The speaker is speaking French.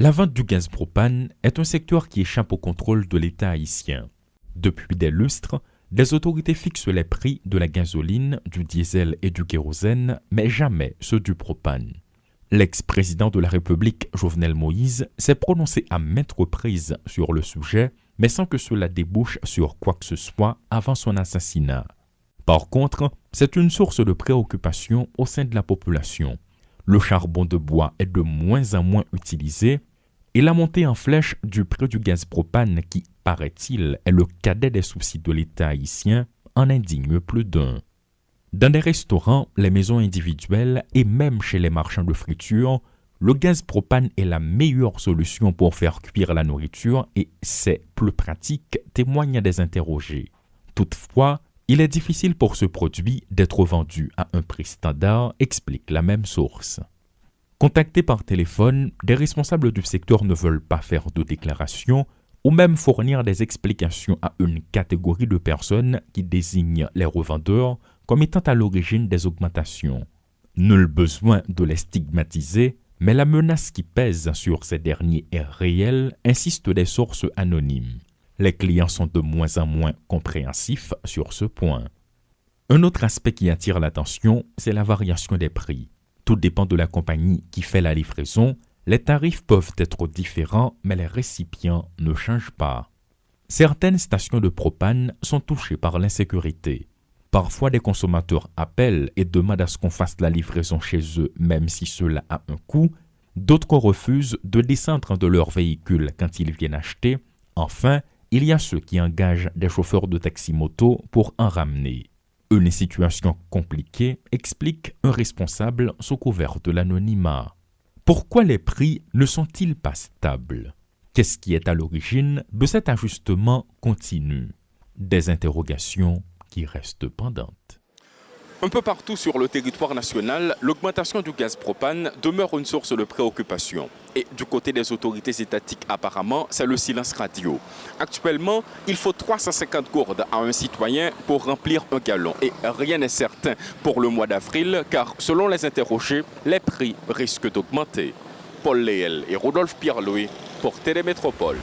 La vente du gaz propane est un secteur qui échappe au contrôle de l'État haïtien. Depuis des lustres, des autorités fixent les prix de la gasoline, du diesel et du kérosène, mais jamais ceux du propane. L'ex-président de la République, Jovenel Moïse, s'est prononcé à maintes reprises sur le sujet, mais sans que cela débouche sur quoi que ce soit avant son assassinat. Par contre, c'est une source de préoccupation au sein de la population. Le charbon de bois est de moins en moins utilisé et la montée en flèche du prix du gaz propane qui, paraît-il, est le cadet des soucis de l'État haïtien, en indigne plus d'un. Dans des restaurants, les maisons individuelles et même chez les marchands de friture, le gaz propane est la meilleure solution pour faire cuire la nourriture et c'est plus pratique, témoignent des interrogés. Toutefois, il est difficile pour ce produit d'être vendu à un prix standard, explique la même source. Contactés par téléphone, des responsables du secteur ne veulent pas faire de déclaration ou même fournir des explications à une catégorie de personnes qui désignent les revendeurs comme étant à l'origine des augmentations. Nul besoin de les stigmatiser, mais la menace qui pèse sur ces derniers est réelle, insistent des sources anonymes. Les clients sont de moins en moins compréhensifs sur ce point. Un autre aspect qui attire l'attention, c'est la variation des prix. Tout dépend de la compagnie qui fait la livraison. Les tarifs peuvent être différents, mais les récipients ne changent pas. Certaines stations de propane sont touchées par l'insécurité. Parfois, des consommateurs appellent et demandent à ce qu'on fasse la livraison chez eux, même si cela a un coût. D'autres refusent de descendre de leur véhicule quand ils viennent acheter. Enfin, il y a ceux qui engagent des chauffeurs de taxi-moto pour en ramener. Une situation compliquée, explique un responsable sous couvert de l'anonymat. Pourquoi les prix ne sont-ils pas stables? Qu'est-ce qui est à l'origine de cet ajustement continu? Des interrogations qui restent pendantes. Un peu partout sur le territoire national, l'augmentation du gaz propane demeure une source de préoccupation. Et du côté des autorités étatiques, apparemment, c'est le silence radio. Actuellement, il faut 350 gourdes à un citoyen pour remplir un gallon. Et rien n'est certain pour le mois d'avril, car selon les interrogés, les prix risquent d'augmenter. Paul Léel et Rodolphe Pierre-Louis pour Télémétropole.